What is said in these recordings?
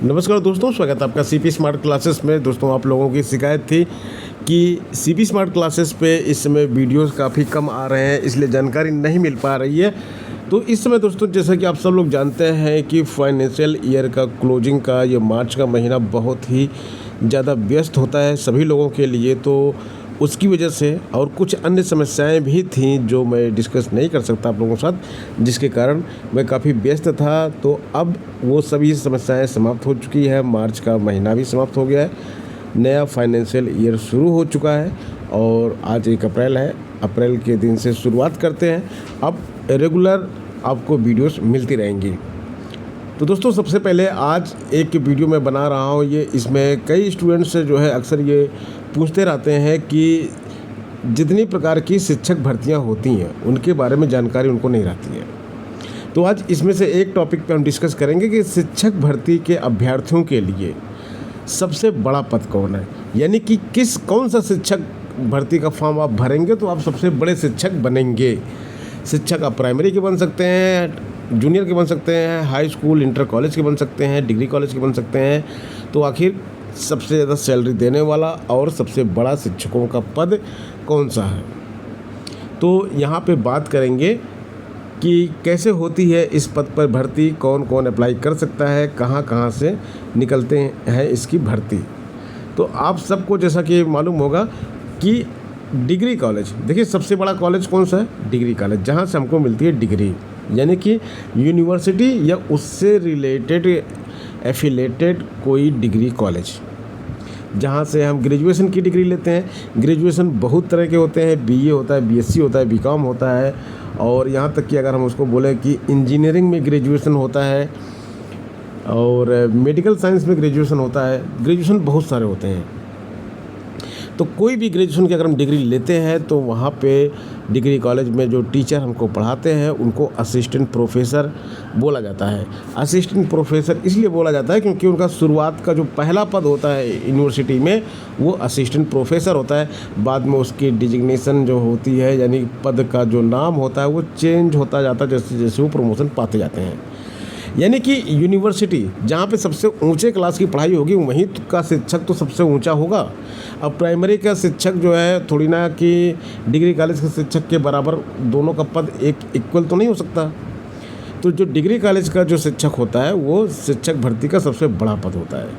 नमस्कार दोस्तों, स्वागत है आपका सीपी स्मार्ट क्लासेस में। दोस्तों, आप लोगों की शिकायत थी कि सीपी स्मार्ट क्लासेस पे इस समय वीडियोस काफ़ी कम आ रहे हैं, इसलिए जानकारी नहीं मिल पा रही है। तो इस समय दोस्तों, जैसा कि आप सब लोग जानते हैं कि फाइनेंशियल ईयर का क्लोजिंग का ये मार्च का महीना बहुत ही ज़्यादा व्यस्त होता है सभी लोगों के लिए। तो उसकी वजह से और कुछ अन्य समस्याएं भी थीं जो मैं डिस्कस नहीं कर सकता आप लोगों के साथ, जिसके कारण मैं काफ़ी व्यस्त था। तो अब वो सभी समस्याएं समाप्त हो चुकी है, मार्च का महीना भी समाप्त हो गया है, नया फाइनेंशियल ईयर शुरू हो चुका है और आज 1 अप्रैल है। अप्रैल के दिन से शुरुआत करते हैं। अब रेगुलर आपको वीडियोस मिलती रहेंगी। तो दोस्तों, सबसे पहले आज एक वीडियो मैं बना रहा हूँ, ये इसमें कई स्टूडेंट्स से जो है अक्सर ये पूछते रहते हैं कि जितनी प्रकार की शिक्षक भर्तियाँ होती हैं उनके बारे में जानकारी उनको नहीं रहती है। तो आज इसमें से एक टॉपिक पे हम डिस्कस करेंगे कि शिक्षक भर्ती के अभ्यर्थियों के लिए सबसे बड़ा पद कौन है, यानी कि कौन सा शिक्षक भर्ती का फॉर्म आप भरेंगे तो आप सबसे बड़े शिक्षक बनेंगे। शिक्षक आप प्राइमरी के बन सकते हैं, जूनियर के बन सकते हैं, हाई स्कूल इंटर कॉलेज के बन सकते हैं, डिग्री कॉलेज के बन सकते हैं। तो आखिर सबसे ज़्यादा सैलरी देने वाला और सबसे बड़ा शिक्षकों का पद कौन सा है, तो यहाँ पे बात करेंगे कि कैसे होती है इस पद पर भर्ती, कौन कौन अप्लाई कर सकता है, कहाँ कहाँ से निकलते हैं इसकी भर्ती। तो आप सबको जैसा कि मालूम होगा कि डिग्री कॉलेज, देखिए सबसे बड़ा कॉलेज कौन सा है? डिग्री कॉलेज, जहाँ से हमको मिलती है डिग्री, यानी कि यूनिवर्सिटी या उससे रिलेटेड एफिलेटेड कोई डिग्री कॉलेज, जहाँ से हम ग्रेजुएशन की डिग्री लेते हैं। ग्रेजुएशन बहुत तरह के होते हैं, बीए होता है, बीएससी होता है, बीकॉम होता है, और यहाँ तक कि अगर हम उसको बोलें कि इंजीनियरिंग में ग्रेजुएशन होता है और मेडिकल साइंस में ग्रेजुएशन होता है। ग्रेजुएशन बहुत सारे होते हैं। तो कोई भी ग्रेजुएशन की अगर हम डिग्री लेते हैं तो वहाँ पे डिग्री कॉलेज में जो टीचर हमको पढ़ाते हैं उनको असिस्टेंट प्रोफेसर बोला जाता है। असिस्टेंट प्रोफेसर इसलिए बोला जाता है क्योंकि उनका शुरुआत का जो पहला पद होता है यूनिवर्सिटी में वो असिस्टेंट प्रोफेसर होता है। बाद में उसकी डिजिग्नेशन जो होती है, यानी पद का जो नाम होता है वो चेंज होता जाता है जैसे जैसे वो प्रमोशन पाते जाते हैं। यानी कि यूनिवर्सिटी जहाँ पे सबसे ऊंचे क्लास की पढ़ाई होगी वहीं का शिक्षक तो सबसे ऊंचा होगा। अब प्राइमरी का शिक्षक जो है थोड़ी ना कि डिग्री कॉलेज के शिक्षक के बराबर, दोनों का पद एक इक्वल तो नहीं हो सकता। तो जो डिग्री कॉलेज का जो शिक्षक होता है वो शिक्षक भर्ती का सबसे बड़ा पद होता है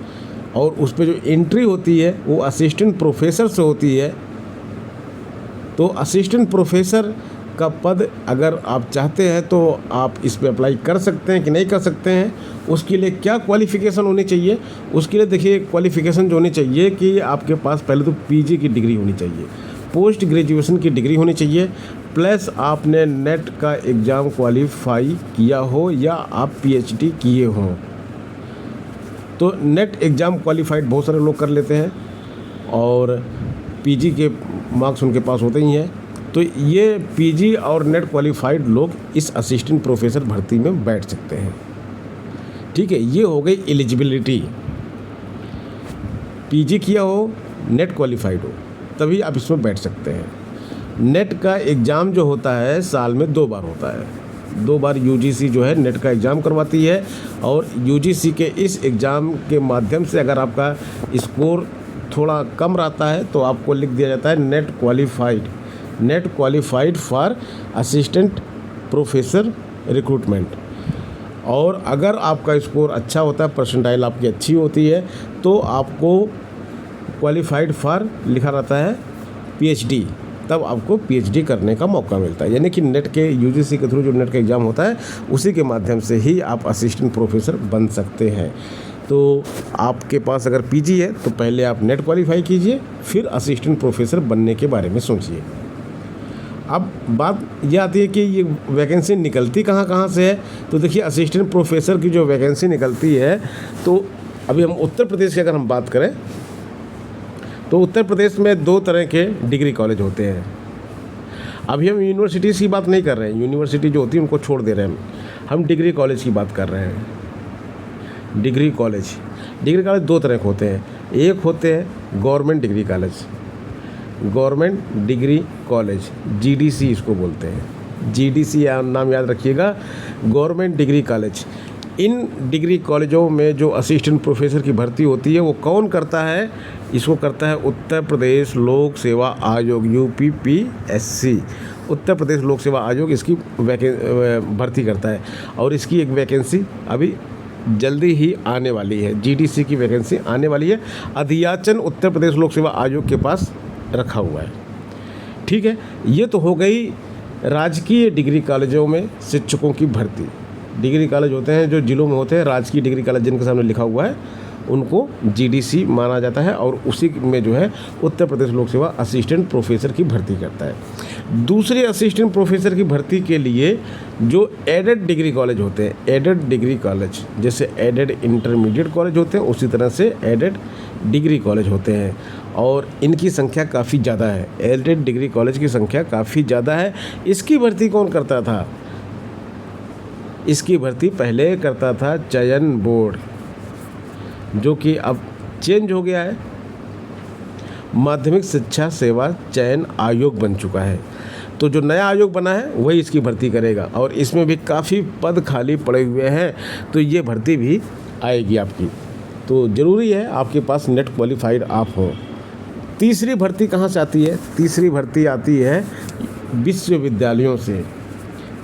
और उस पर जो एंट्री होती है वो असिस्टेंट प्रोफेसर से होती है। तो असिस्टेंट प्रोफेसर का पद अगर आप चाहते हैं तो आप इस पे अप्लाई कर सकते हैं कि नहीं कर सकते हैं। उसके लिए क्या क्वालिफ़िकेशन होनी चाहिए? उसके लिए देखिए, क्वालिफ़िकेशन जो होनी चाहिए कि आपके पास पहले तो पीजी की डिग्री होनी चाहिए, पोस्ट ग्रेजुएशन की डिग्री होनी चाहिए, प्लस आपने नेट का एग्ज़ाम क्वालिफाई किया हो या आप पीएचडी किए हों। तो नेट एग्ज़ाम क्वालिफाइड बहुत सारे लोग कर लेते हैं और पीजी के मार्क्स उनके पास होते ही हैं। तो ये पीजी और नेट क्वालिफाइड लोग इस असिस्टेंट प्रोफेसर भर्ती में बैठ सकते हैं। ठीक है, ये हो गई एलिजिबिलिटी। पीजी किया हो, नेट क्वालिफाइड हो, तभी आप इसमें बैठ सकते हैं। नेट का एग्ज़ाम जो होता है साल में 2 बार होता है। 2 बार यूजीसी जो है नेट का एग्ज़ाम करवाती है और यूजीसी के इस एग्ज़ाम के माध्यम से अगर आपका स्कोर थोड़ा कम रहता है तो आपको लिख दिया जाता है net qualified for assistant professor recruitment. और अगर आपका स्कोर अच्छा होता है, परसेंटाइल आपकी अच्छी होती है, तो आपको क्वालिफाइड फॉर लिखा रहता है पीएचडी, तब आपको पीएचडी करने का मौका मिलता है। यानी कि नेट के यूजीसी के थ्रू जो नेट का एग्ज़ाम होता है उसी के माध्यम से ही आप असिस्टेंट प्रोफेसर बन सकते हैं। तो आपके पास अगर पीजी है तो पहले आप नेट क्वालिफाई कीजिए, फिर असिस्टेंट प्रोफेसर बनने के बारे में सोचिए। अब बात यह आती है कि ये वैकेंसी निकलती कहाँ कहाँ से है। तो देखिए, असिस्टेंट प्रोफेसर की जो वैकेंसी निकलती है, तो अभी हम उत्तर प्रदेश की अगर हम बात करें तो उत्तर प्रदेश में 2 तरह के डिग्री कॉलेज होते हैं। अभी हम यूनिवर्सिटीज़ की बात नहीं कर रहे हैं, यूनिवर्सिटी जो होती है उनको छोड़ दे रहे हैं, हम डिग्री कॉलेज की बात कर रहे हैं। डिग्री कॉलेज 2 तरह के होते हैं। एक होते हैं government degree college, government degree college, GDC इसको बोलते हैं। जीडीसी नाम याद रखिएगा, government degree college. In degree कॉलेजों में जो असिस्टेंट प्रोफेसर की भर्ती होती है वो कौन करता है? इसको करता है उत्तर प्रदेश लोक सेवा आयोग, UPPSC। उत्तर प्रदेश लोक सेवा आयोग इसकी भर्ती करता है और इसकी एक वैकेंसी अभी जल्दी ही आने वाली है। GDC की वैकेंसी आने वाली है। अध्याचन उत्तर प्रदेश लोक सेवा आयोग के पास रखा हुआ है। ठीक है, ये तो हो गई राजकीय डिग्री कॉलेजों में शिक्षकों की भर्ती। डिग्री कॉलेज होते हैं जो जिलों में होते हैं, राजकीय डिग्री कॉलेज जिनके सामने लिखा हुआ है उनको GDC माना जाता है और उसी में जो है उत्तर प्रदेश लोक सेवा असिस्टेंट प्रोफेसर की भर्ती करता है। दूसरे असिस्टेंट प्रोफेसर की भर्ती के लिए जो एडेड डिग्री कॉलेज होते हैं, एडेड डिग्री कॉलेज जैसे एडेड इंटरमीडिएट कॉलेज होते हैं उसी तरह से एडेड डिग्री कॉलेज होते हैं और इनकी संख्या काफ़ी ज़्यादा है। एडेड डिग्री कॉलेज की संख्या काफ़ी ज़्यादा है। इसकी भर्ती कौन करता था? इसकी भर्ती पहले करता था चयन बोर्ड, जो कि अब चेंज हो गया है, माध्यमिक शिक्षा सेवा चयन आयोग बन चुका है। तो जो नया आयोग बना है वही इसकी भर्ती करेगा और इसमें भी काफ़ी पद खाली पड़े हुए हैं, तो ये भर्ती भी आएगी आपकी। तो ज़रूरी है आपके पास नेट क्वालिफाइड आप हो। तीसरी भर्ती कहाँ से आती है? तीसरी भर्ती आती है विश्वविद्यालयों से।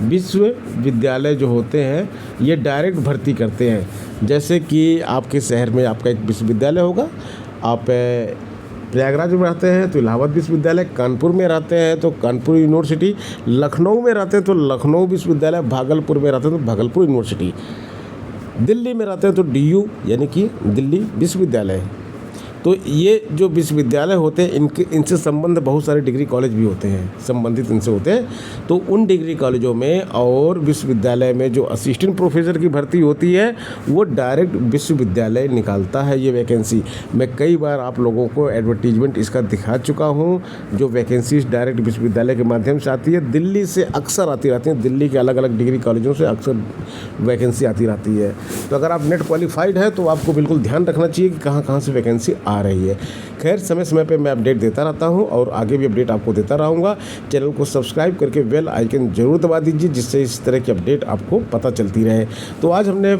विश्वविद्यालय जो होते हैं ये डायरेक्ट भर्ती करते हैं। जैसे कि आपके शहर में आपका एक विश्वविद्यालय होगा, आप प्रयागराज में रहते हैं तो इलाहाबाद विश्वविद्यालय, कानपुर में रहते हैं तो कानपुर यूनिवर्सिटी, लखनऊ में रहते हैं तो लखनऊ विश्वविद्यालय, भागलपुर में रहते हैं तो भागलपुर यूनिवर्सिटी, दिल्ली में रहते हैं तो DU यानी कि दिल्ली विश्वविद्यालय। तो ये जो विश्वविद्यालय होते हैं इनसे संबंध बहुत सारे डिग्री कॉलेज भी होते हैं, संबंधित इनसे होते हैं। तो उन डिग्री कॉलेजों में और विश्वविद्यालय में जो असिस्टेंट प्रोफेसर की भर्ती होती है वो डायरेक्ट विश्वविद्यालय निकालता है ये वैकेंसी। मैं कई बार आप लोगों को एडवर्टीजमेंट इसका दिखा चुका हूँ। जो वैकेंसीज डायरेक्ट विश्वविद्यालय के माध्यम से आती है, दिल्ली से अक्सर आती रहती हैं, दिल्ली के अलग अलग डिग्री कॉलेजों से अक्सर वैकेंसी आती रहती है। तो अगर आप नेट क्वालिफाइड है तो आपको बिल्कुल ध्यान रखना चाहिए कि कहाँ कहाँ से वैकेंसी आ रही है। खैर, समय समय पे मैं अपडेट देता रहता हूं और आगे भी अपडेट आपको देता रहूँगा। चैनल को सब्सक्राइब करके बेल आइकन ज़रूर दबा दीजिए जिससे इस तरह की अपडेट आपको पता चलती रहे। तो आज हमने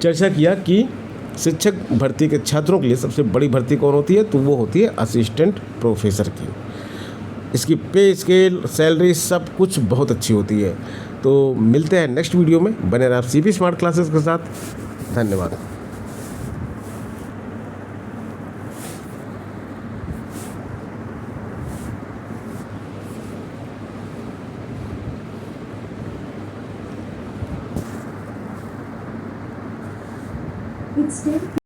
चर्चा किया कि शिक्षक भर्ती के छात्रों के लिए सबसे बड़ी भर्ती कौन होती है, तो वो होती है असिस्टेंट प्रोफेसर की। इसकी पे स्केल, सैलरी सब कुछ बहुत अच्छी होती है। तो मिलते हैं नेक्स्ट वीडियो में। बने रहे आप CP स्मार्ट क्लासेस के साथ। धन्यवाद। It's 10